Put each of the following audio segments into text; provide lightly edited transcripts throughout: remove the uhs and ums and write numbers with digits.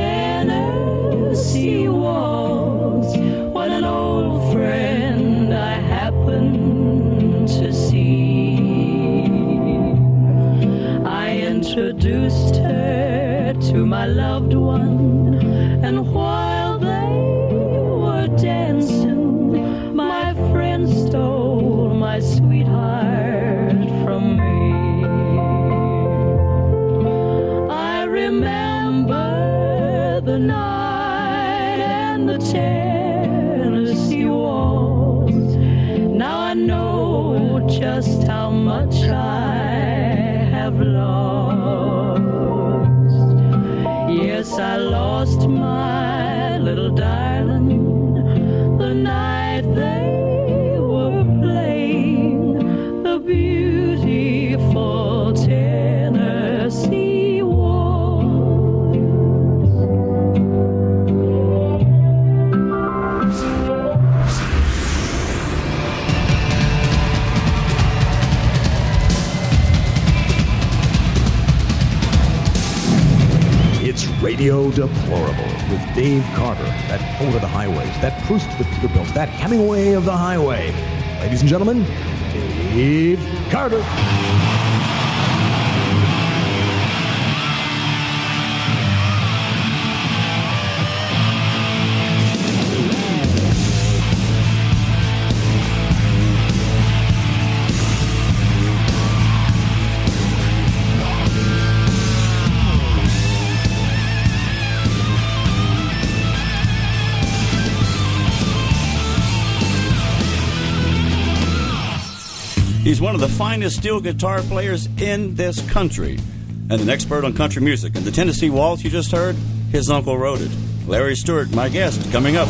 Tennessee waltz when an old friend I happened to see. I introduced her to my loved one, and while they were dancing, my friend stole my sweetheart from me. I remember the night and the Tennessee waltz. Now I know just how much I have lost. Yes, I lost my little darling the night they were playing the beautiful Tennessee waltz. It's Radio Deplorable with Dave Carter, that poet of the highways, that Proust of the Peterbilts, that Hemingway of the highway. Ladies and gentlemen, Dave Carter. He's one of the finest steel guitar players in this country and an expert on country music. And the Tennessee Waltz you just heard, his uncle wrote it. Larry Stewart, my guest, coming up.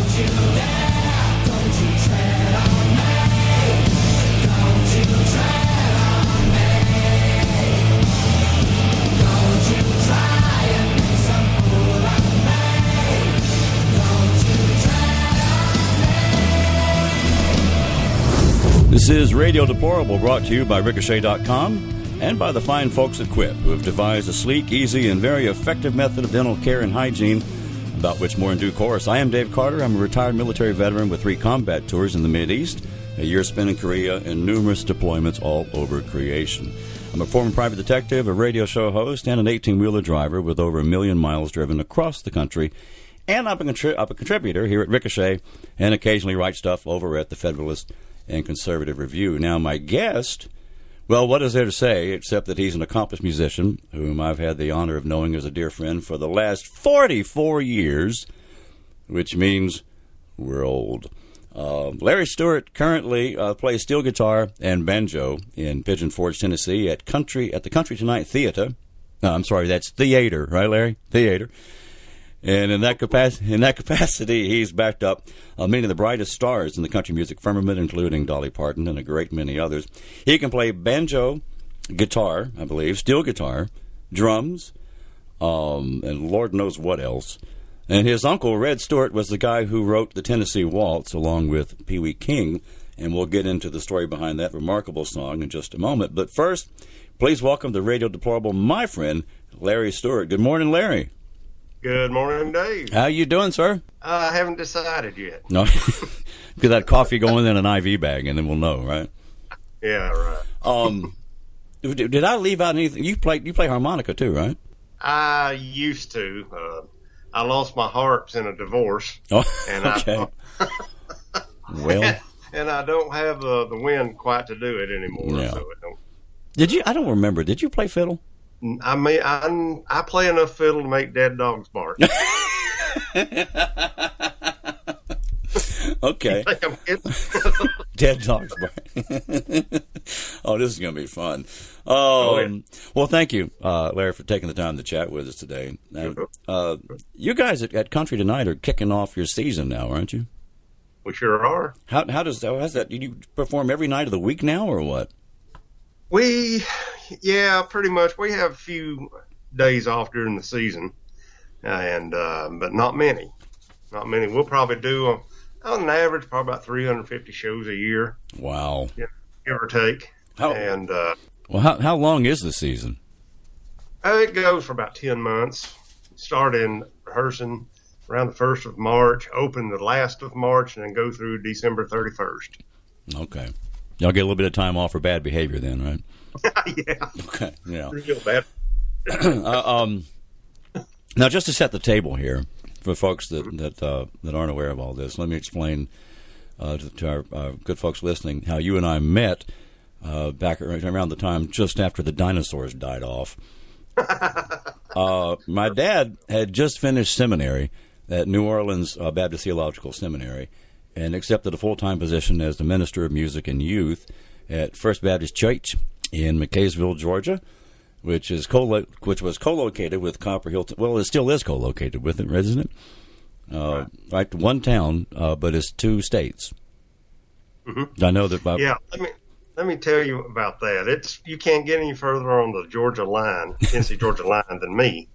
This is Radio Deplorable, brought to you by Ricochet.com and by the fine folks at Quip, who have devised a sleek, easy, and very effective method of dental care and hygiene, about which more in due course. I am Dave Carter. I'm a retired military veteran with 3 combat tours in the Mideast, a year spent in Korea, and numerous deployments all over creation. I'm a former private detective, a radio show host, and an 18-wheeler driver with over 1 million miles driven across the country. And I'm a contributor here at Ricochet and occasionally write stuff over at the Federalist and Conservative Review. Now, my guest, well, what is there to say except that he's an accomplished musician whom I've had the honor of knowing as a dear friend for the last 44 years, which means we're old. Larry Stewart currently plays steel guitar and banjo in Pigeon Forge, Tennessee at the Country Tonight Theater. No, I'm sorry, that's theater, right, Larry? Theater. And in that capacity, he's backed up many of the brightest stars in the country music firmament, including Dolly Parton and a great many others. He can play banjo, guitar, I believe, steel guitar, drums, and Lord knows what else. And his uncle, Red Stewart, was the guy who wrote the Tennessee Waltz along with Pee Wee King, and we'll get into the story behind that remarkable song in just a moment. But first, please welcome to Radio Deplorable my friend, Larry Stewart. Good morning, Larry. Good morning, Dave. How you doing, sir? I haven't decided yet. No, get that coffee going in an IV bag, and then we'll know, right? Yeah, right. Did I leave out anything? You play harmonica too, right? I used to. I lost my harps in a divorce. Oh, and okay. Well, and I don't have the wind quite to do it anymore. Yeah. So it don't. Did you? I don't remember. Did you play fiddle? I mean, I play enough fiddle to make dead dogs bark. Okay. Dead dogs bark. Oh, this is going to be fun. Well, thank you, Larry, for taking the time to chat with us today. Now, you guys at Country Tonight are kicking off your season now, aren't you? We sure are. How's that? Do you perform every night of the week now, or what? Yeah, pretty much. We have a few days off during the season, and but not many. Not many. We'll probably do, on an average, probably about 350 shows a year. Wow. Give or take. How long is the season? It goes for about 10 months. Start in rehearsing around the 1st of March, open the last of March, and then go through December 31st. Okay. Y'all get a little bit of time off for bad behavior then, right? Yeah. Okay. Yeah. Real bad. Now, just to set the table here for folks that aren't aware of all this, let me explain to our good folks listening how you and I met back around the time just after the dinosaurs died off. My dad had just finished seminary at New Orleans Baptist Theological Seminary and accepted a full-time position as the minister of music and youth at First Baptist Church in McKaysville, Georgia, which was co-located with Copper Hill. Well, it still is co-located with it, isn't it? Right, one town, but it's 2 states. Mm-hmm. I know that. Yeah, let me tell you about that. You can't get any further on the Georgia line, Tennessee Georgia line, than me.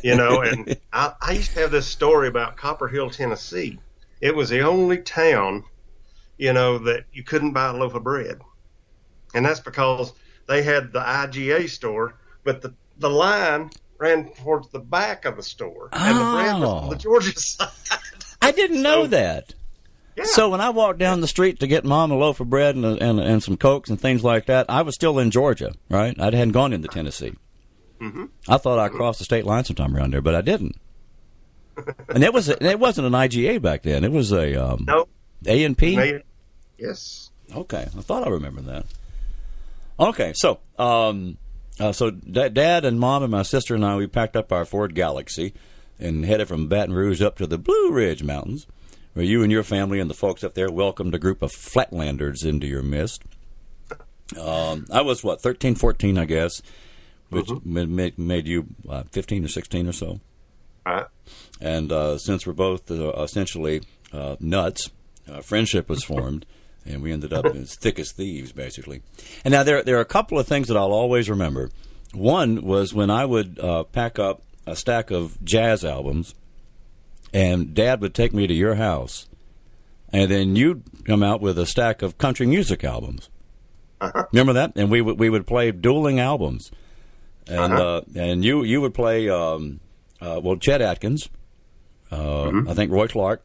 And I used to have this story about Copper Hill, Tennessee. It was the only town, that you couldn't buy a loaf of bread, and that's because they had the IGA store, but the line ran towards the back of the store, and the bread was on the Georgia side. I didn't know that. Yeah. So when I walked down the street to get Mom a loaf of bread and some Cokes and things like that, I was still in Georgia, right? I hadn't gone into Tennessee. Mm-hmm. I thought I crossed the state line sometime around there, but I didn't. And it wasn't an IGA back then. It was a A&P? Yes. Okay. I thought I remembered that. Okay. So Dad and Mom and my sister and I, we packed up our Ford Galaxy and headed from Baton Rouge up to the Blue Ridge Mountains, where you and your family and the folks up there welcomed a group of Flatlanders into your midst. I was, 13, 14, I guess, which made you 15 or 16 or so. Right. And since we're both essentially nuts, friendship was formed, and we ended up as thick as thieves, basically. And now there are a couple of things that I'll always remember. One was when I would pack up a stack of jazz albums, and Dad would take me to your house, and then you'd come out with a stack of country music albums. Remember that? And we would play dueling albums, and and you would play Chet Atkins, I think Roy Clark.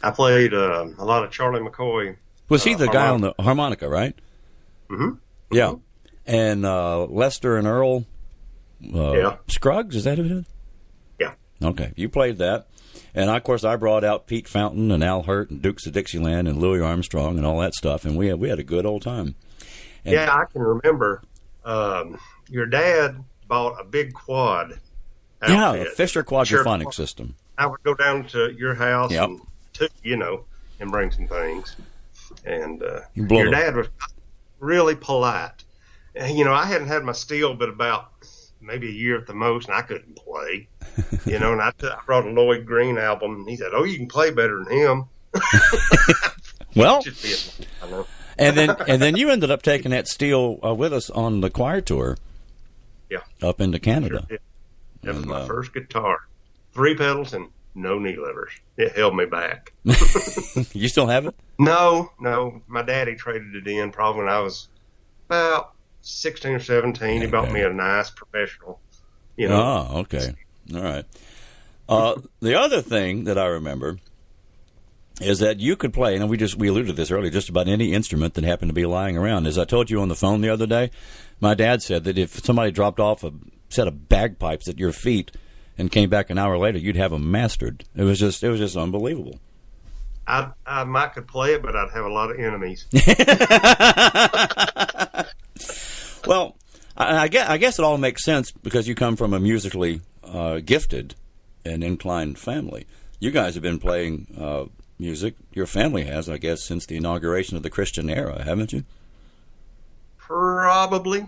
I played a lot of Charlie McCoy. Was he the guy on the harmonica, right? Mm-hmm. Yeah. And Lester and Earl Scruggs, is that who it is? Yeah. Okay, you played that. And, of course, I brought out Pete Fountain and Al Hurt and Dukes of Dixieland and Louis Armstrong and all that stuff, and we had a good old time. And I can remember your dad bought a big quad outfit. Yeah, a Fisher quadraphonic system. I would go down to your house and bring some things. And your dad was really polite. And, I hadn't had my steel but about maybe a year at the most, and I couldn't play. And I brought a Lloyd Green album, and he said, "Oh, you can play better than him." Well, and then you ended up taking that steel with us on the choir tour. Yeah, up into Canada. Sure. That was my first guitar. 3 pedals and no knee levers. It held me back. You still have it? No. My daddy traded it in probably when I was about 16 or 17. Okay. He bought me a nice professional. Oh, okay. All right. The other thing that I remember is that you could play, and we alluded to this earlier, just about any instrument that happened to be lying around. As I told you on the phone the other day, my dad said that if somebody dropped off a set of bagpipes at your feet and came back an hour later, you'd have them mastered. It was just unbelievable. I might could play it, but I'd have a lot of enemies. Well, I guess it all makes sense because you come from a musically gifted and inclined family. You guys have been playing music. Your family has, I guess, since the inauguration of the Christian era, haven't you? Probably.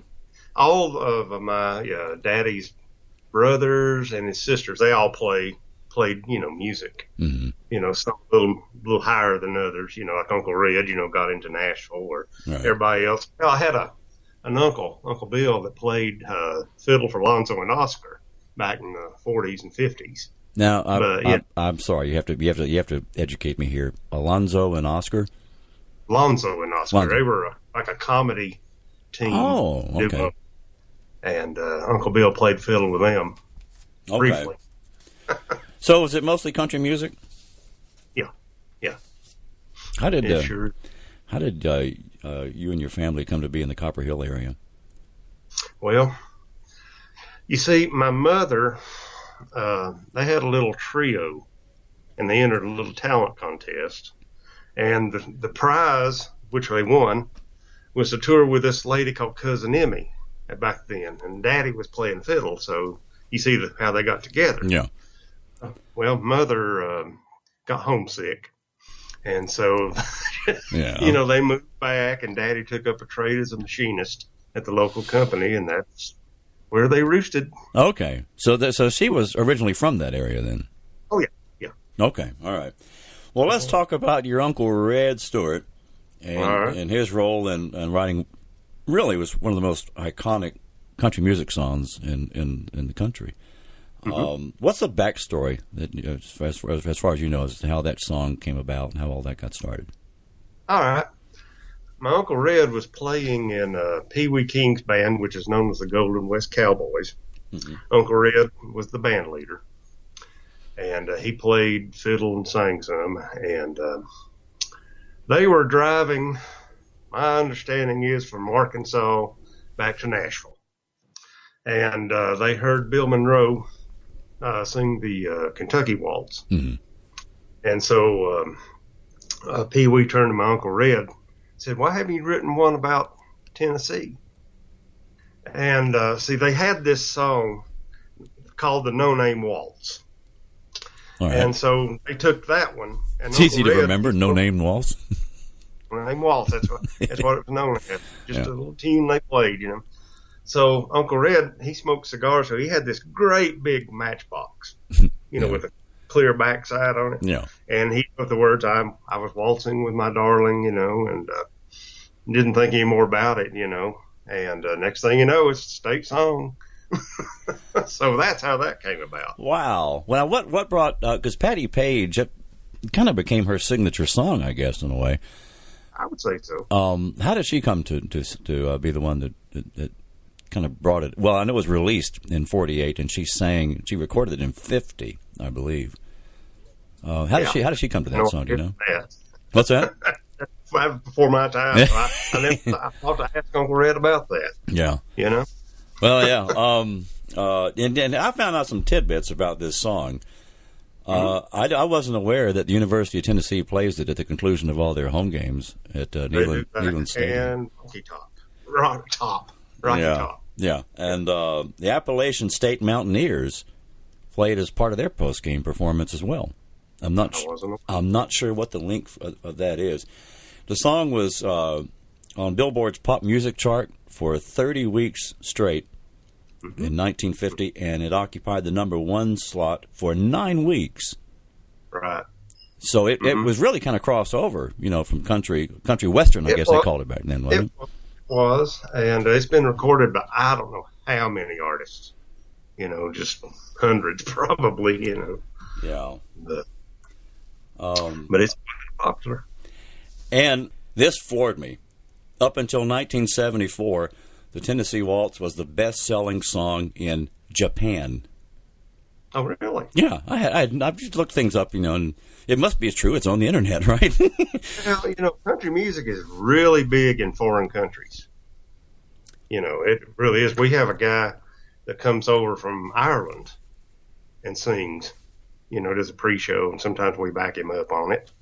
All of my daddy's brothers and his sisters, they all played music. Mm-hmm. Some a little higher than others. Like Uncle Red, got into Nashville, or everybody else. I had an uncle, Uncle Bill, that played fiddle for Lonzo and Oscar back in the 40s and 50s. Now, I'm sorry, you have to educate me here. Alonzo and Oscar. Lonzo and Oscar, they were like a comedy team. Oh, okay. And Uncle Bill played fiddle with them briefly. So was it mostly country music? Yeah, yeah. How did Sure. How did you and your family come to be in the Copper Hill area? Well, you see, my mother, they had a little trio, and they entered a little talent contest. And the prize, which they won, was to tour with this lady called Cousin Emmy back then. And Daddy was playing fiddle, so you see how they got together. Yeah. Well, Mother got homesick. And so, yeah. They moved back, and Daddy took up a trade as a machinist at the local company, and that's where they roosted. Okay. So she was originally from that area then? Oh, yeah, yeah. Okay, all right. Well, let's talk about your Uncle Red Stewart and his role in writing, really was one of the most iconic country music songs in the country. Mm-hmm. What's the backstory that, as far as you know, as to how that song came about and how all that got started? All right. My Uncle Red was playing in Pee Wee King's band, which is known as the Golden West Cowboys. Mm-hmm. Uncle Red was the band leader. And he played fiddle and sang some. And they were driving, my understanding is, from Arkansas back to Nashville. And they heard Bill Monroe sing the Kentucky Waltz. Mm-hmm. And so Pee Wee turned to my Uncle Red and said, "Why haven't you written one about Tennessee?" And see, they had this song called the No Name Waltz. All right. And so they took that one. And it's easy to remember, No Name Waltz. No Name Waltz, that's what it was known as. Just a little tune they played, So Uncle Red, he smoked cigars, so he had this great big matchbox, with a clear backside on it. Yeah. And he wrote the words, I was waltzing with my darling, and didn't think any more about it, And next thing you know, it's a state song. So that's how that came about. Wow. Well, what brought, because Patti Page, it kind of became her signature song, I guess, in a way. I would say so. How did she come to be the one that kind of brought it? Well, I know it was released in 48, and she recorded it in 50, I believe. How did she come to that song? Do you know? What's that? Before my time. I thought to ask Uncle Red about that. Yeah. Well, yeah. And I found out some tidbits about this song. I wasn't aware that the University of Tennessee plays it at the conclusion of all their home games at Neyland Stadium. And Rocky Top. Yeah. And the Appalachian State Mountaineers played as part of their post-game performance as well. I'm not sure what the link of that is. The song was on Billboard's pop music chart for 30 weeks straight in 1950, and it occupied the number one slot for 9 weeks. Right. So it was really kind of crossover, from country western, I guess they called it back then, wasn't it? It was, and it's been recorded by I don't know how many artists. Just hundreds probably. Yeah. But it's popular. And this floored me. Up until 1974, the Tennessee Waltz was the best-selling song in Japan. Oh, really? Yeah, I've just looked things up, and it must be true. It's on the internet, right? Well, country music is really big in foreign countries. It really is. We have a guy that comes over from Ireland and sings. Does a pre-show, and sometimes we back him up on it.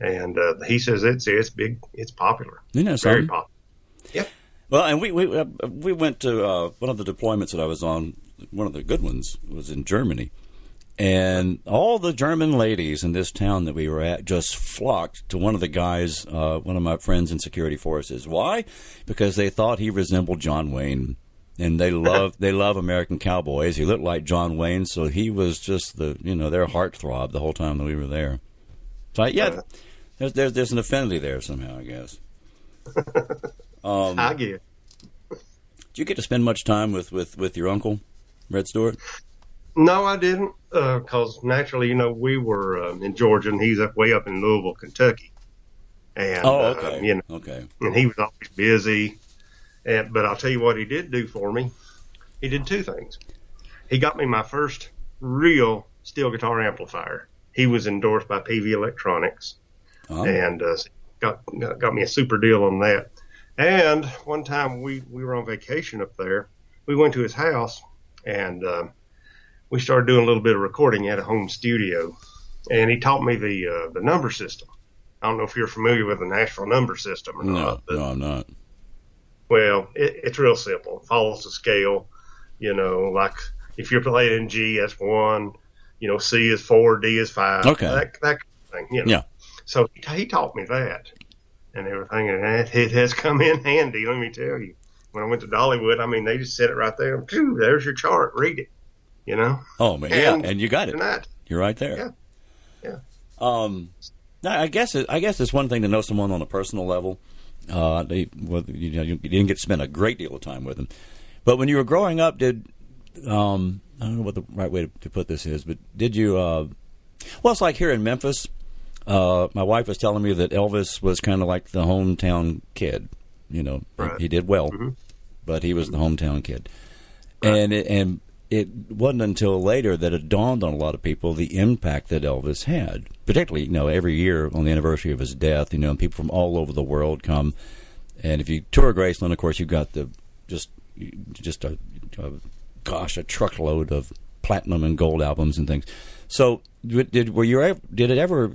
And he says it's big, it's popular, very popular. Yeah. Well, and we went to one of the deployments that I was on. One of the good ones was in Germany, and all the German ladies in this town that we were at just flocked to one of the guys, one of my friends in security forces. Why? Because they thought he resembled John Wayne. And they love American Cowboys. He looked like John Wayne, so he was just their heartthrob the whole time that we were there. So there's an affinity there somehow, I guess. I get. Did you get to spend much time with your uncle, Red Stewart? No, I didn't, because naturally, we were in Georgia, and he's way up in Louisville, Kentucky. And, okay. Okay. And he was always busy. But I'll tell you what he did do for me. He did two things. He got me my first real steel guitar amplifier. He was endorsed by PV Electronics, and got me a super deal on that. And one time we were on vacation up there. We went to his house, and we started doing a little bit of recording at a home studio. And he taught me the number system. I don't know if you're familiar with the Nashville number system or not. No, I'm not. Well, it's real simple. It follows the scale. Like if you're playing in G, that's 1. C is 4, D is 5. Okay. That kind of thing. Yeah. So he taught me that and everything, and it has come in handy. Let me tell you. When I went to Dollywood, I mean, they just set it right there. There's your chart. Read it. Oh man, and you got it. You're right there. Yeah. I guess it's one thing to know someone on a personal level. You didn't get to spend a great deal of time with them, but when you were growing up, I don't know what the right way to put this is, but did you? Well, it's like here in Memphis. My wife was telling me that Elvis was kind of like the hometown kid. Right. He did well, but he was the hometown kid, right. And it wasn't until later that it dawned on a lot of people the impact that Elvis had. Particularly, every year on the anniversary of his death, people from all over the world come, and if you tour Graceland, of course, you've got just a truckload of platinum and gold albums and things. So, did it ever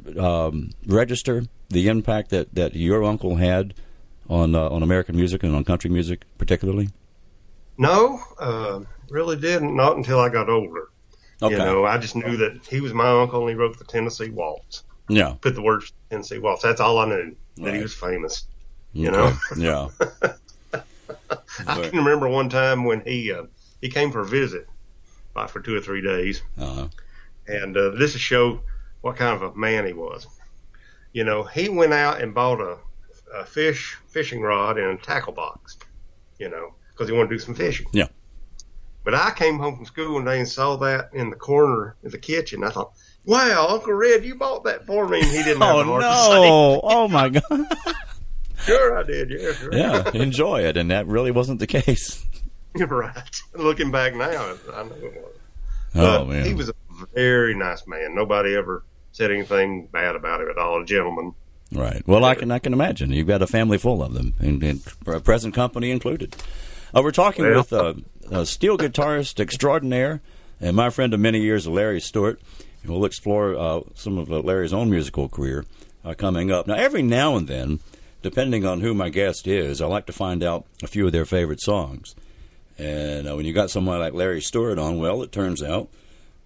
register the impact that your uncle had on American music and on country music, particularly? No, really didn't. Not until I got older. Okay. I just knew that he was my uncle and he wrote the Tennessee Waltz. Yeah. Put the words Tennessee Waltz. That's all I knew, that he was famous. Yeah. I can remember one time when he came for a visit, like for 2 or 3 days. Uh-huh. And this to show what kind of a man he was. He went out and bought a fishing rod and a tackle box, because he wanted to do some fishing. Yeah. But I came home from school one day and saw that in the corner of the kitchen. I thought, wow, Uncle Red, you bought that for me. And he didn't have the heart to say. Oh, my God. Sure I did, yeah. Sure. Yeah, enjoy it. And that really wasn't the case. You're right. Looking back now, I know it was. Oh, man. He was a very nice man. Nobody ever said anything bad about him at all. A gentleman. Right. Well, I can imagine. You've got a family full of them, and present company included. We're talking with a steel guitarist extraordinaire and my friend of many years, Larry Stewart. And we'll explore some of Larry's own musical career coming up. Now, every now and then, depending on who my guest is, I like to find out a few of their favorite songs. And when you got someone like Larry Stewart on, well, it turns out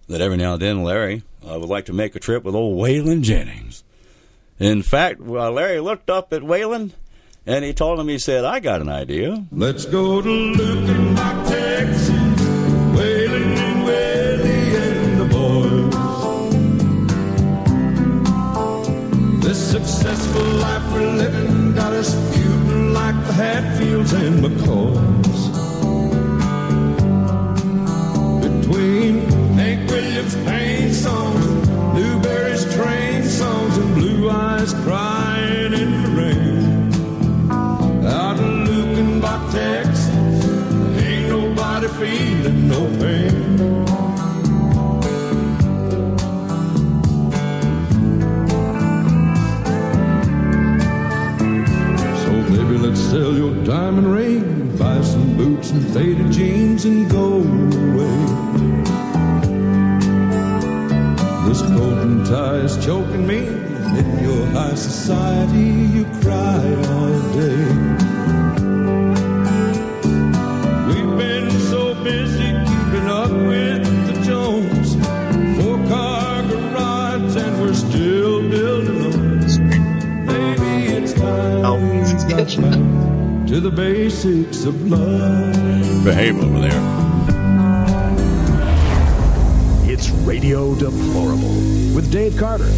that every now and then Larry would like to make a trip with old Waylon Jennings. In fact, Larry looked up at Waylon, and he told him, he said, I got an idea. Let's go to Lukenbach, Texas, Waylon and Willie and the boys. This successful life we're living got us feuding like the Hatfields and McCoys. Between Hank Williams' pain songs, Newberry's train songs, and Blue Eyes crying in the rain. Out of Lukenbach, Texas, ain't nobody feeling no pain. So baby, let's sell your diamond ring, buy some boots and faded jeans and go away. This coat and tie is choking me, and in your high society you cry all day. We've been so busy keeping up with the Jones, 4-car garage, and we're still building them. Maybe it's time we got back to the basics of love. Behave over there. It's Radio Deplorable with Dave Carter.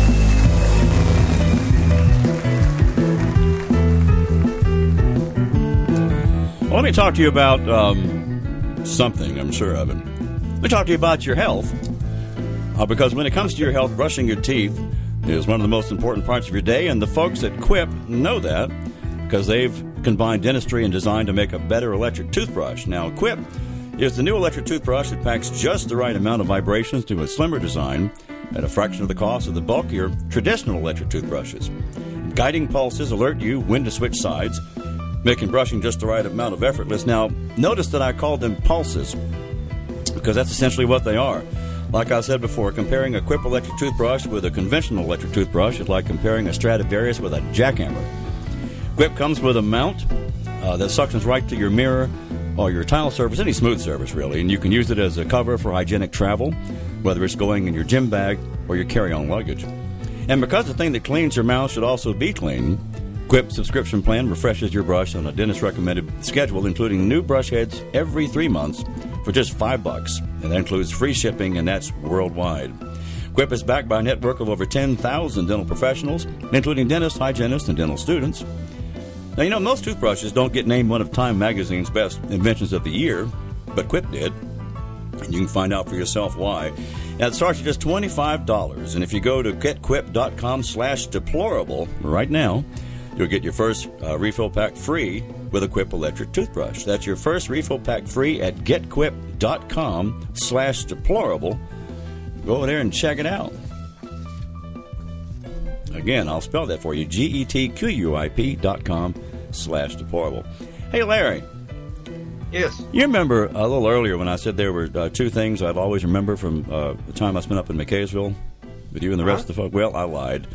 Well, let me talk to you about something, I'm sure of it. Let me talk to you about your health. Because when it comes to your health, brushing your teeth is one of the most important parts of your day, and the folks at Quip know that because they've combined dentistry and design to make a better electric toothbrush. Now, Quip is the new electric toothbrush that packs just the right amount of vibrations to a slimmer design at a fraction of the cost of the bulkier traditional electric toothbrushes. Guiding pulses alert you when to switch sides, making brushing just the right amount of effortless. Now, notice that I called them pulses because that's essentially what they are. Like I said before, comparing a Quip electric toothbrush with a conventional electric toothbrush is like comparing a Stradivarius with a jackhammer. Quip comes with a mount that suctions right to your mirror or your tile surface, any smooth surface really, and you can use it as a cover for hygienic travel, whether it's going in your gym bag or your carry-on luggage. And because the thing that cleans your mouth should also be clean, Quip's subscription plan refreshes your brush on a dentist-recommended schedule, including new brush heads every 3 months for just $5. And that includes free shipping, and that's worldwide. Quip is backed by a network of over 10,000 dental professionals, including dentists, hygienists, and dental students. Now, you know, most toothbrushes don't get named one of Time Magazine's best inventions of the year, but Quip did. And you can find out for yourself why. Now, it starts at just $25. And if you go to getquip.com/deplorable right now, you'll get your first refill pack free with a Quip electric toothbrush. That's your first refill pack free at getquip.com/deplorable. Go over there and check it out. Again, I'll spell that for you. getquip.com/deplorable. Hey, Larry. Yes. You remember a little earlier when I said there were two things I'd always remember from the time I spent up in McKaysville with you and the rest of the folk? Well, I lied.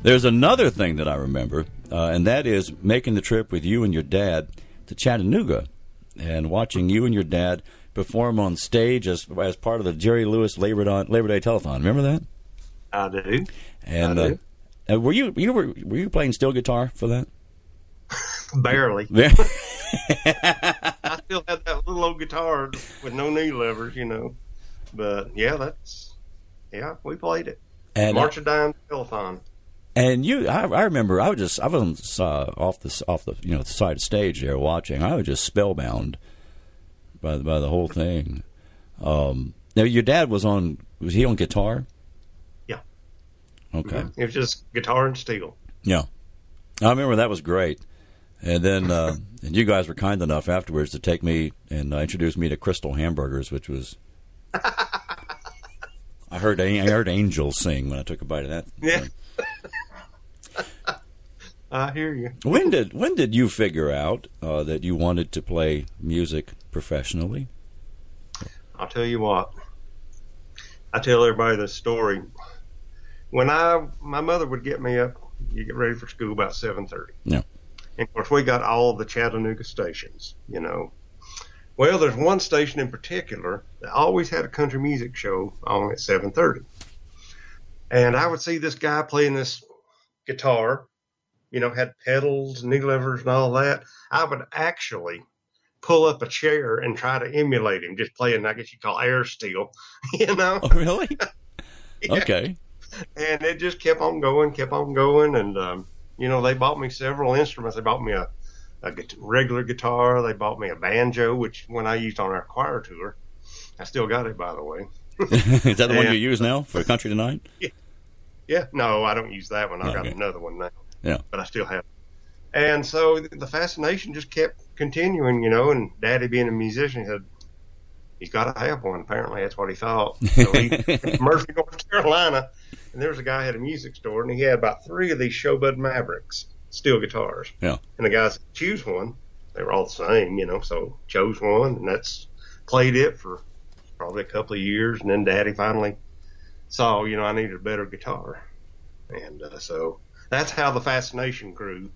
There's another thing that I remember, and that is making the trip with you and your dad to Chattanooga and watching you and your dad perform on stage as part of the Jerry Lewis Labor Day Telethon. Remember that? I do. And I do. Were you playing steel guitar for that? Barely. I still had that little old guitar with no knee levers, you know. But yeah, we played it. And March of Dimes Telethon. And I remember I was off the side of the stage there watching. I was just spellbound by the whole thing. Now your dad was he on guitar? Yeah. Okay. Mm-hmm. It was just guitar and steel. Yeah, I remember that was great. And then and you guys were kind enough afterwards to take me and introduce me to Crystal Hamburgers, which was I heard angels sing when I took a bite of that. Yeah. I hear you. When did you figure out that you wanted to play music professionally? I'll tell you what. I tell everybody this story. When my mother would get me up, you get ready for school about 7:30. Yeah. And of course, we got all the Chattanooga stations, you know. Well, there's one station in particular that always had a country music show on at 7:30. And I would see this guy playing this guitar, you know, had pedals, knee levers, and all that. I would actually pull up a chair and try to emulate him, just playing, I guess you call air steel, you know. Oh, really? Yeah. Okay. And it just kept on going. And, you know, they bought me several instruments. They bought me a regular guitar. They bought me a banjo, which when I used on our choir tour, I still got it, by the way. Is that the one you use now for Country Tonight? Yeah. No, I don't use that one. I've got another one now. Yeah. But I still have it. And so the fascination just kept continuing, you know, and Daddy being a musician, he said, he's got to have one. Apparently, that's what he thought. So he went to Murphy, North Carolina, and there was a guy who had a music store, and he had about 3 of these Showbud Mavericks, steel guitars. Yeah. And the guy said, choose one. They were all the same, you know, so chose one, and that's played it for probably a couple of years, and then Daddy finally saw, you know, I needed a better guitar. And so that's how the fascination grew.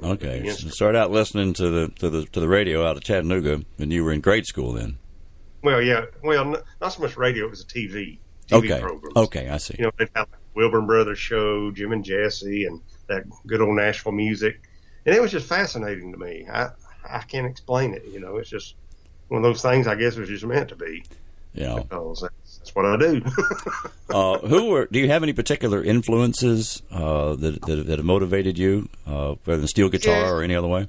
Okay. So start out listening to the radio out of Chattanooga when you were in grade school then. Well, yeah. Well, not so much radio. It was a TV programs. Okay, I see. You know, they'd have like Wilburn Brothers show, Jim and Jesse, and that good old Nashville music. And it was just fascinating to me. I can't explain it. You know, it's just one of those things I guess was just meant to be. Yeah. Because that's what I do. Do you have any particular influences that have motivated you, whether the steel guitar or any other way?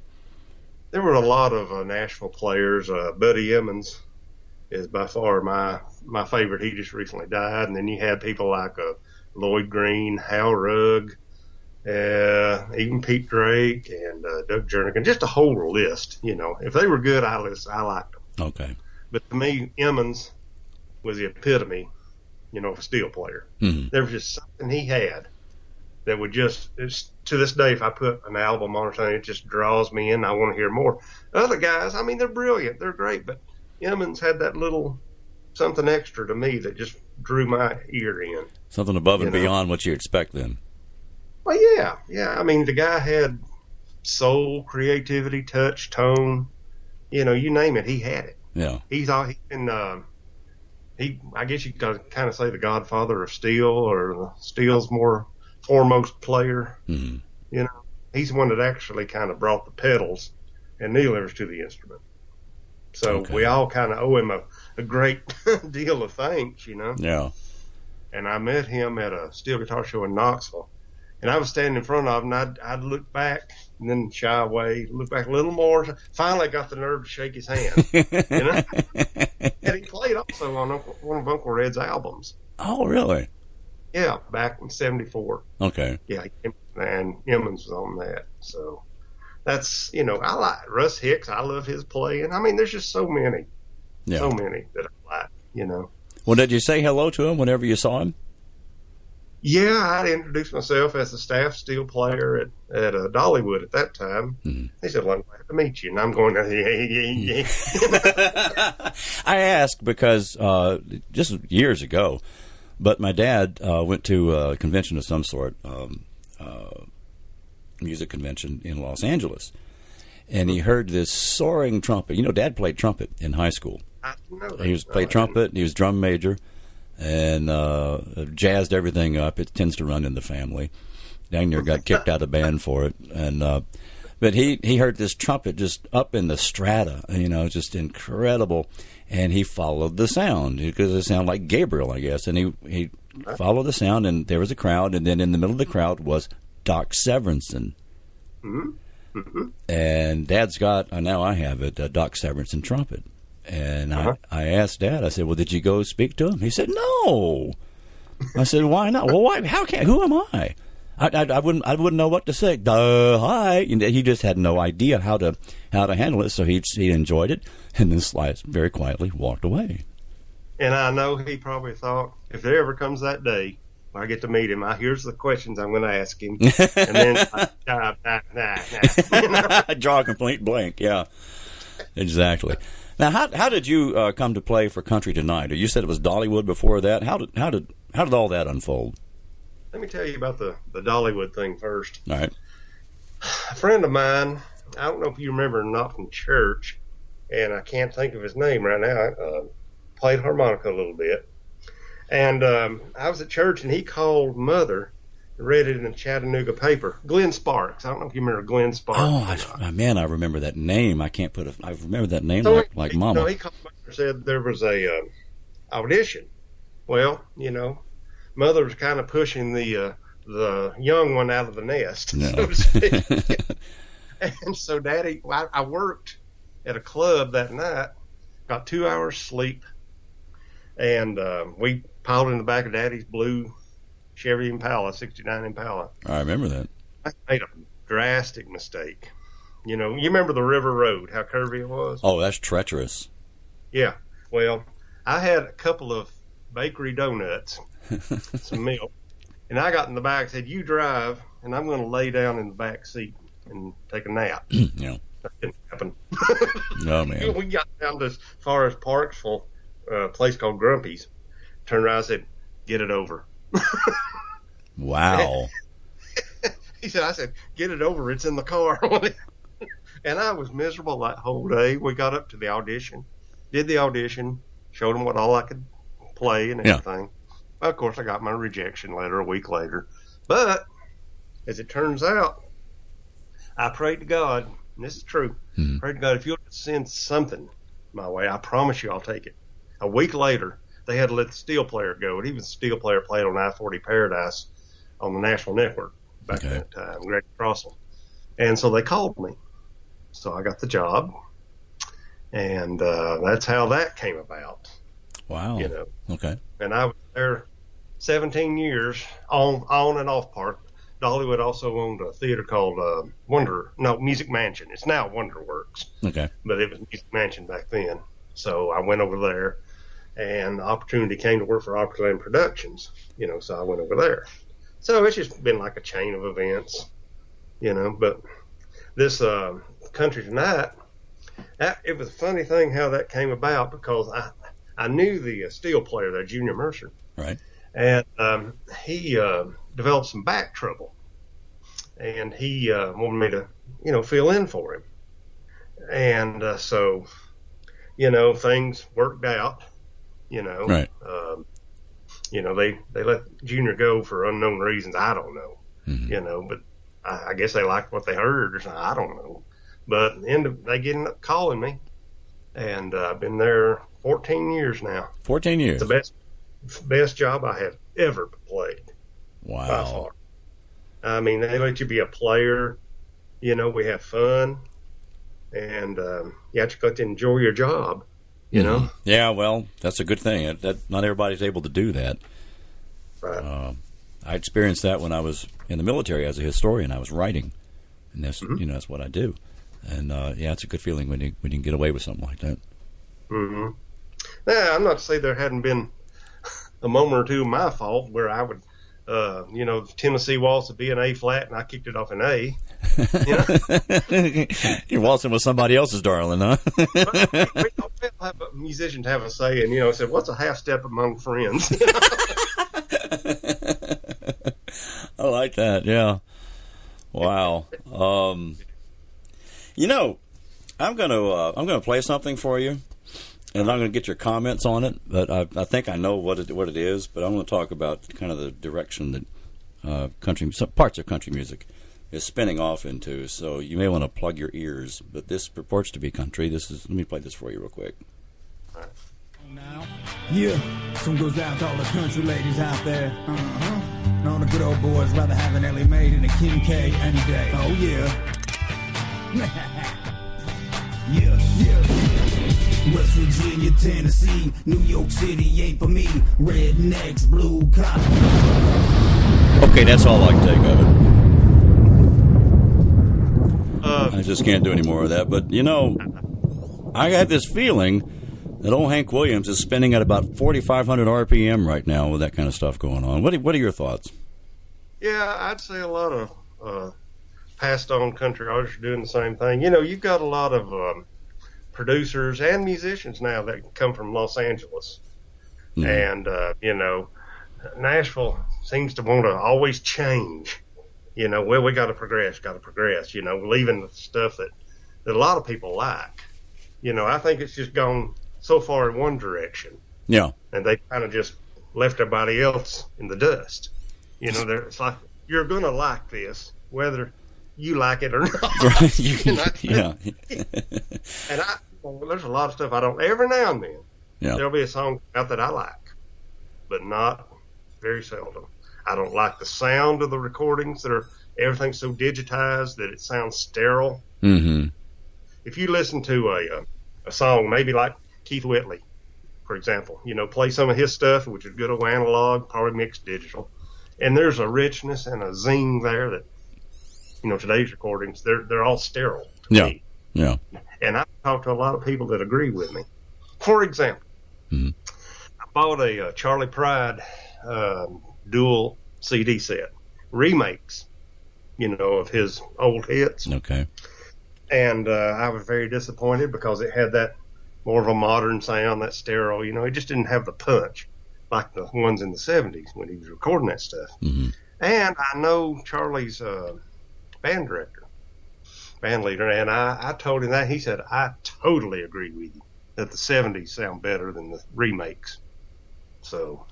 There were a lot of Nashville players. Buddy Emmons is by far my favorite. He just recently died. And then you had people like Lloyd Green, Hal Rugg, even Pete Drake and Doug Jernigan. Just a whole list, you know. If they were good, I liked them. Okay. But to me, Emmons was the epitome, of a steel player. Mm-hmm. There was just something he had that would to this day, if I put an album on or something, it just draws me in. I want to hear more. Other guys, I mean, they're brilliant. They're great. But Emmons had that little something extra to me that just drew my ear in. Something above and beyond what you expect then. Well, yeah. I mean, the guy had soul, creativity, touch, tone. You name it, he had it. Yeah. I guess you could kind of say the godfather of steel, or steel's more foremost player. Mm-hmm. He's the one that actually kind of brought the pedals and needlers to the instrument. So we all kind of owe him a great deal of thanks, Yeah. And I met him at a steel guitar show in Knoxville. And I was standing in front of him, and I'd look back and then shy away, look back a little more. Finally, I got the nerve to shake his hand. And he played also on one of Uncle Red's albums. Oh, really? Yeah, back in '74. Okay. Yeah, and Emmons was on that. So that's, I like Russ Hicks. I love his playing. I mean, there's just so many that I like, Well, did you say hello to him whenever you saw him? Yeah, I'd introduced myself as the staff steel player at Dollywood at that time. Mm-hmm. He said, well, I'm glad to meet you. And I'm going, yeah. I ask because just years ago, but my dad went to a convention of some sort, music convention in Los Angeles, and he heard this soaring trumpet. Dad played trumpet in high school. I know He played trumpet, and he was drum major, and jazzed everything up. It tends to run in the family. Dang near got kicked out of the band for it. And but he heard this trumpet just up in the strata, just incredible. And he followed the sound because it sounded like Gabriel, I guess. And he followed the sound, and there was a crowd. And then in the middle of the crowd was Doc Severinsen. Mm-hmm. Mm-hmm. And Dad's got, now I have it, a Doc Severinsen trumpet. And I asked Dad, I said, well, did you go speak to him? He said, no. I said, why not? Well, why? Who am I? I wouldn't know what to say. Hi. He just had no idea how to handle it. So he enjoyed it, and then very quietly walked away. And I know he probably thought, if there ever comes that day where I get to meet him, here's the questions I'm going to ask him, and then I draw a complete blank. Yeah, exactly. Now, how did you come to play for Country Tonight? You said it was Dollywood before that. How did all that unfold? Let me tell you about the Dollywood thing first. All right. A friend of mine, I don't know if you remember or not, from church, and I can't think of his name right now, played harmonica a little bit. And I was at church, and he called Mother and read it in the Chattanooga paper. Glenn Sparks. I don't know if you remember Glenn Sparks. Oh, man, I remember that name. I remember that name like Mama. He called Mother and said there was a audition. Well, Mother was kind of pushing the young one out of the nest, no. so to speak. And so Daddy, I worked at a club that night, got 2 hours sleep, and we piled in the back of Daddy's blue Chevy Impala, 69 Impala. I remember that. I made a drastic mistake. You remember the River Road, how curvy it was? Oh, that's treacherous. Yeah. Well, I had a couple of bakery donuts, some milk, and I got in the back and said, you drive, and I'm going to lay down in the back seat and take a nap. Yeah. That didn't happen. No, man. We got down to as far as Parksville, a place called Grumpy's. Turned around and said, get it over. Wow. I said, get it over. It's in the car. And I was miserable that whole day. We got up to the audition, did the audition, showed them what all I could play and everything. Yeah. Well, of course, I got my rejection letter a week later. But as it turns out, I prayed to God, and this is true, prayed to God, if you'll send something my way, I promise you I'll take it. A week later, they had to let the steel player go. And he was a steel player playing on I-40 Paradise on the National Network back at that time, Greg Crossell. And so they called me. So I got the job. And that's how that came about. Wow. Okay. And I was there 17 years on and off part. Dollywood also owned a theater called Music Mansion. It's now Wonderworks. Okay. But it was Music Mansion back then. So I went over there, and the opportunity came to work for Opryland Productions, so I went over there. So it's just been like a chain of events, but this Country Tonight, it was a funny thing how that came about, because I knew the steel player there, Junior Mercer. Right. And he developed some back trouble, and he wanted me to, fill in for him. And so, things worked out, Right. They let Junior go for unknown reasons. I don't know, but I guess they liked what they heard or something. I don't know. But they ended up calling me, and I've been there 14 years now. 14 years. It's the best job I have ever played. Wow. By far. I mean, they let you be a player. We have fun, and you have to enjoy your job. Yeah, well, that's a good thing. That not everybody's able to do that. Right. I experienced that when I was in the military as a historian. I was writing, and that's that's what I do. And it's a good feeling when you can get away with something like that. Mm-hmm. Now, I'm not to say there hadn't been a moment or two of my fault where I would, Tennessee Waltz would be an A flat, and I kicked it off an A. You're waltzing with somebody else's darling, huh? we don't have a musician to have a say, and said, "What's a half step among friends?" I like that. Yeah. Wow. I'm gonna play something for you, and I'm gonna get your comments on it. But I think I know what it is. But I'm gonna talk about kind of the direction that some parts of country music is spinning off into. So you may want to plug your ears. But this purports to be country. Let me play this for you real quick. Now, some goes out to all the country ladies out there. And all the good old boys rather have an Ellie Mae than a Kim K any day. Oh yeah. West Virginia, Tennessee, New York City ain't for me. Rednecks, blue collar. Okay, that's all I can take of it. I just can't do any more of that. But I have this feeling that old Hank Williams is spinning at about 4,500 RPM right now with that kind of stuff going on. What are your thoughts? Yeah, I'd say a lot of passed on country artists are doing the same thing. You've got a lot of producers and musicians now that come from Los Angeles. And, Nashville seems to want to always change. Well, we got to progress, leaving the stuff that a lot of people like. I think it's just gone so far in one direction. Yeah. And they kind of just left everybody else in the dust. It's like, you're going to like this, whether you like it or not. Right. Yeah. And there's a lot of stuff I don't, every now and then, there'll be a song out that I like, but not very seldom. I don't like the sound of the recordings everything's so digitized that it sounds sterile. Mm-hmm. If you listen to a song, maybe like Keith Whitley, for example, play some of his stuff, which is good old analog, probably mixed digital, and there's a richness and a zing there that, today's recordings, they're all sterile to me. Yeah. And I've talked to a lot of people that agree with me. For example, I bought a Charlie Pride dual CD set, remakes, of his old hits. Okay. And I was very disappointed because it had that more of a modern sound, that sterile. It just didn't have the punch like the ones in the 70s when he was recording that stuff. Mm-hmm. And I know Charlie's band leader, and I told him that. He said, I totally agree with you that the 70s sound better than the remakes. So,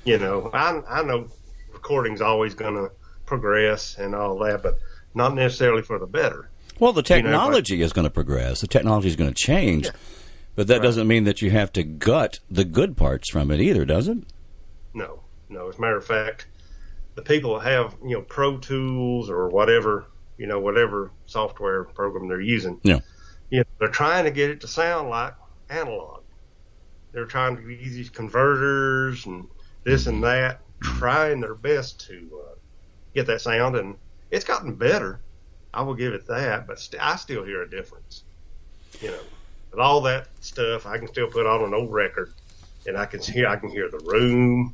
I know recording's always going to progress and all that, but not necessarily for the better. Well, the technology is going to progress. The technology is going to change, but that doesn't mean that you have to gut the good parts from it either, does it? No. As a matter of fact, the people that have, Pro Tools or whatever, whatever software program they're using, they're trying to get it to sound like analog. They're trying to use these converters and this and that, trying their best to get that sound, and it's gotten better. I will give it that, but I still hear a difference. But all that stuff I can still put on an old record, and I can hear the room.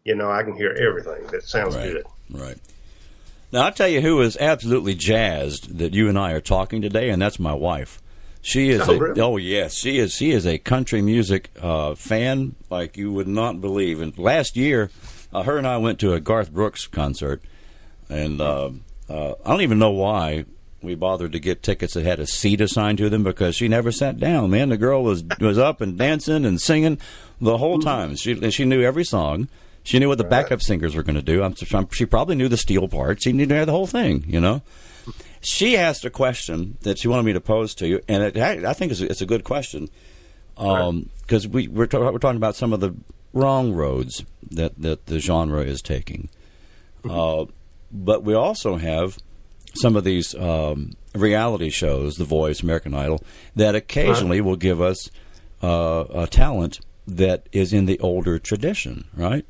You know, I can hear everything. That sounds good. Right. Now, I'll tell you who is absolutely jazzed that you and I are talking today, and that's my wife. She is yes, she is a country music fan like you would not believe. And last year, her and I went to a Garth Brooks concert, and I don't even know why we bothered to get tickets that had a seat assigned to them, because she never sat down. Man, the girl was up and dancing and singing the whole time. She knew every song. She knew what the backup singers were going to do. She probably knew the steel parts. She knew the whole thing, you know. She asked a question that she wanted me to pose to you, and I think it's a good question, because we're talking about some of the wrong roads that the genre is taking. But we also have some of these reality shows, The Voice, American Idol, that occasionally will give us a talent that is in the older tradition, right?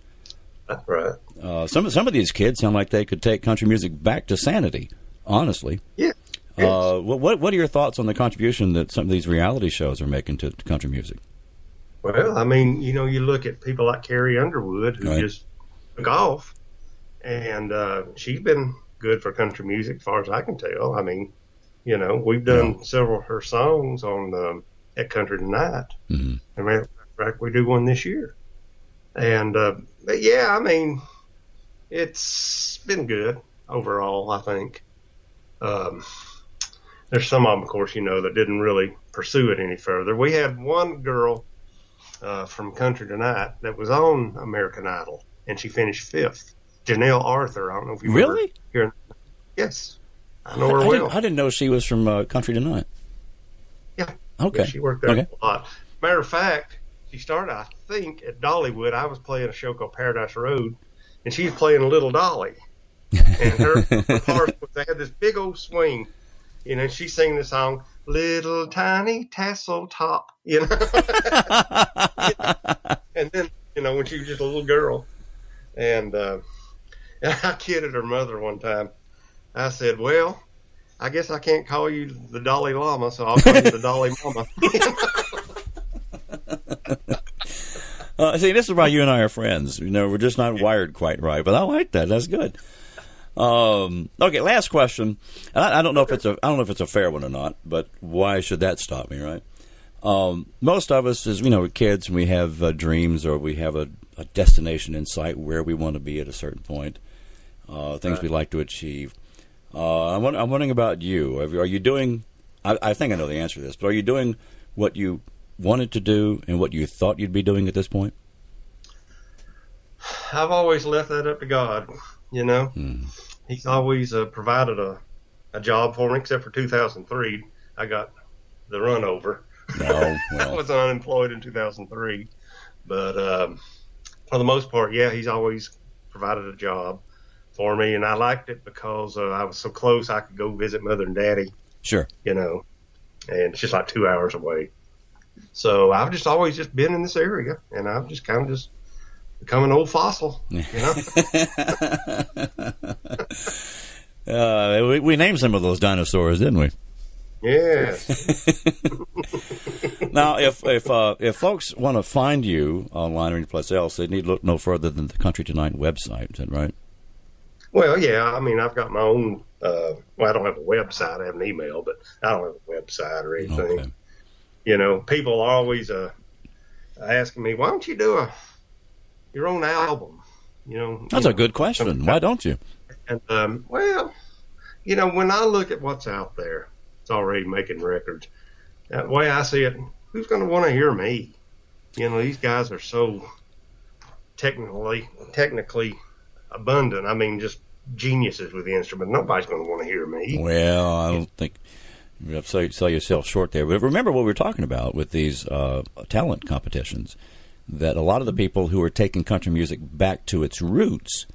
That's right. Some of these kids sound like they could take country music back to sanity, honestly. Yeah. What are your thoughts on the contribution that some of these reality shows are making to country music? Well, I mean, you know, you look at people like Carrie Underwood, who just took off, and she's been good for country music, as far as I can tell. I mean, you know, we've done several of her songs on at Country Tonight. Mm-hmm. As a matter of fact, we do one this year. And, but yeah, I mean, it's been good overall, I think. There's some of them, of course, you know, that didn't really pursue it any further. We had one girl from Country Tonight that was on American Idol, and she finished 5th. Janelle Arthur. I don't know if you really hear. Yes, I know her well. I didn't know she was from Country Tonight. Yeah. Okay. Yeah, she worked there a lot. Matter of fact, she started, I think, at Dollywood. I was playing a show called Paradise Road, and she was playing Little Dolly. And her part was, they had this big old swing, you know, she's singing the song, Little Tiny Tassel Top, you know. And then, you know, when she was just a little girl. And I kidded her mother one time. I said, well, I guess I can't call you the Dolly Llama, so I'll call you the Dolly Mama. See, this is why you and I are friends. You know, we're just not wired quite right, but I like that. That's good. Okay, last question. I don't know if it's a fair one or not, but why should that stop me, right? Most of us, as you know, we're kids, and we have dreams, or we have a destination in sight where we want to be at a certain point. Things we'd like to achieve. I'm wondering about you. Are you doing? I think I know the answer to this, but are you doing what you wanted to do and what you thought you'd be doing at this point? I've always left that up to God. You know, He's always provided a job for me, except for 2003. I got the run over. No, well. I was unemployed in 2003. But for the most part, yeah, He's always provided a job for me. And I liked it because I was so close I could go visit Mother and Daddy. Sure. You know, and it's just like 2 hours away. So I've just always just been in this area, and I've just kind of just become an old fossil, you know. We named some of those dinosaurs, didn't we? Yes. Now, if folks want to find you online or anyplace else, they need to look no further than the Country Tonight website. Is that right? Well, yeah. I mean, I've got my own. Well, I don't have a website. I have an email, but I don't have a website or anything. Okay. You know, people are always asking me, "Why don't you do your own album?" You know, that's a good question. Why don't you? And well, you know, when I look at what's out there, it's already making records. The way I see it, who's going to want to hear me? You know, these guys are so technically abundant. I mean, just geniuses with the instrument. Nobody's going to want to hear me. Well, I don't think you have to sell yourself short there. But remember what we were talking about with these talent competitions, that a lot of the people who are taking country music back to its roots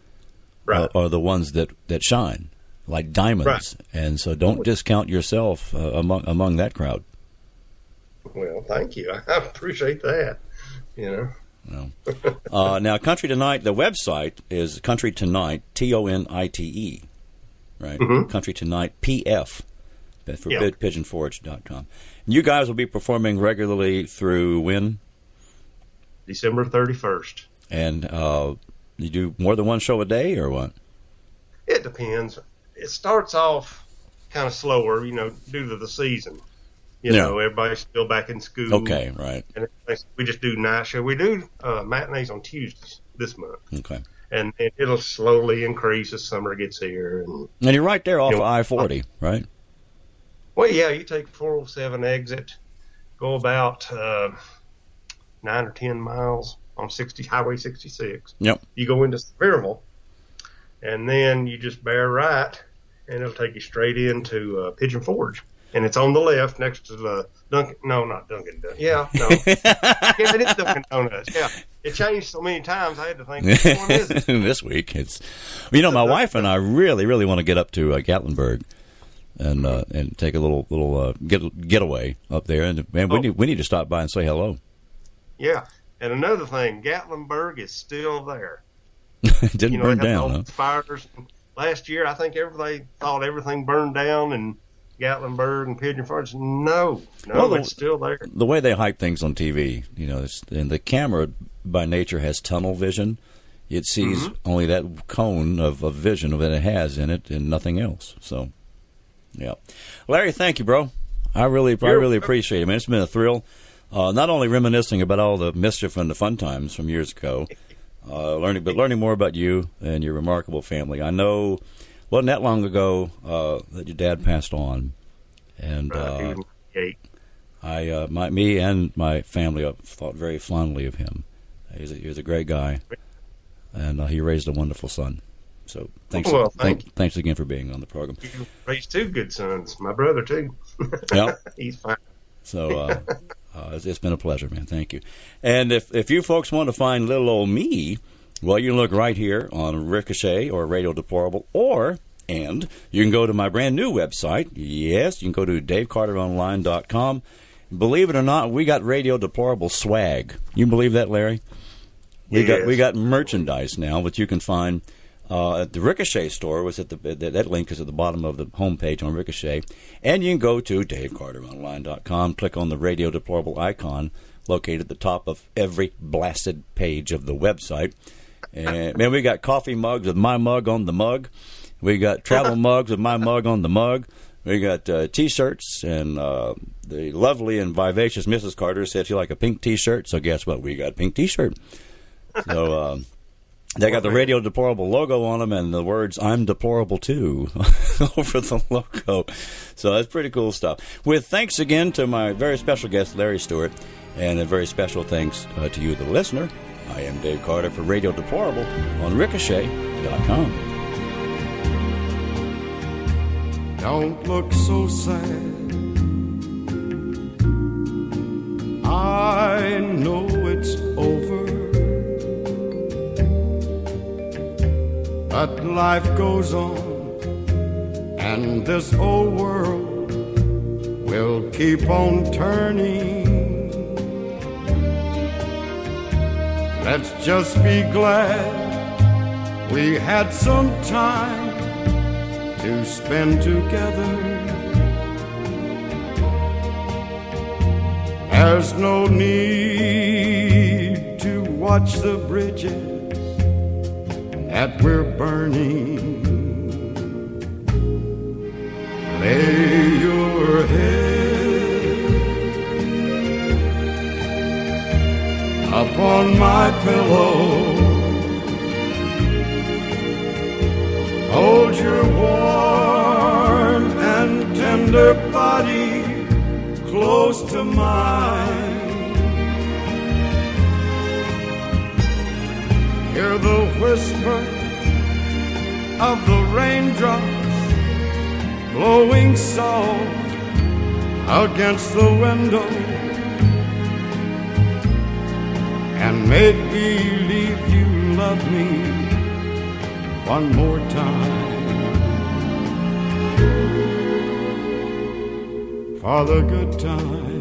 are the ones that shine, like diamonds. Right. And so don't discount yourself among that crowd. Well, thank you. I appreciate that, you know. No. Now, Country Tonight, the website is Country Tonight, TONITE, right? Mm-hmm. Country Tonight, for pigeonforage.com. You guys will be performing regularly through when? December 31st. And you do more than one show a day, or what? It depends. It starts off kind of slower, due to the season. Everybody's still back in school. Okay, right. And we just do night show. We do matinees on Tuesdays this month. Okay. And it'll slowly increase as summer gets here. And you're right there off of I-40, right? Well, yeah, you take 407 exit, go about 9 or 10 miles on Highway 66. Yep. You go into Sevierville, and then you just bear right, and it'll take you straight into Pigeon Forge. And it's on the left next to the Dunkin'. No, not Dunkin'. Yeah, no. Yeah, it is Dunkin' Donuts. Yeah. It changed so many times, I had to think, which one is it? This week, it's... my wife and I really, really want to get up to Gatlinburg and take a little getaway up there. And we need to stop by and say hello. Yeah. And another thing, Gatlinburg is still there. It didn't burn down, huh? Fires. Last year, I think everybody thought everything burned down and Gatlinburg and Pigeon Forge. No, it's still there. The way they hype things on TV, and the camera by nature has tunnel vision. It sees only that cone of vision that it has in it and nothing else. So, yeah. Larry, thank you, bro. I really appreciate it, man. It's been a thrill. Not only reminiscing about all the mischief and the fun times from years ago, learning more about you and your remarkable family. I know wasn't that long ago that your dad passed on, and me and my family thought very fondly of him. He was a great guy, and he raised a wonderful son. So thanks again for being on the program. You raised two good sons. My brother too. Yeah, he's fine. So it's been a pleasure, man. Thank you. And if you folks want to find little old me, well, you can look right here on Ricochet or Radio Deplorable, and you can go to my brand new website. Yes, you can go to DaveCarterOnline.com. Believe it or not, we got Radio Deplorable swag. You believe that, Larry? We got merchandise now, which you can find at the Ricochet store. That link is at the bottom of the homepage on Ricochet, and you can go to DaveCarterOnline.com. Click on the Radio Deplorable icon located at the top of every blasted page of the website. And man, we got coffee mugs with my mug on the mug. We got travel mugs with my mug on the mug. We got T-shirts, and the lovely and vivacious Mrs. Carter said she liked a pink T-shirt, so guess what? We got a pink T-shirt. So they got the Radio Deplorable logo on them and the words, "I'm deplorable too," over the logo. So that's pretty cool stuff. With thanks again to my very special guest, Larry Stewart, and a very special thanks to you, the listener. I am Dave Carter for Radio Deplorable on Ricochet.com. Don't look so sad. I know it's over, but life goes on, and this old world will keep on turning. Let's just be glad we had some time to spend together. There's no need to watch the bridges that we're burning. Lay your head upon my pillow. Hold your warm and tender body close to mine. Hear the whisper of the raindrops blowing soft against the window, and make believe you love me one more time. For the good time.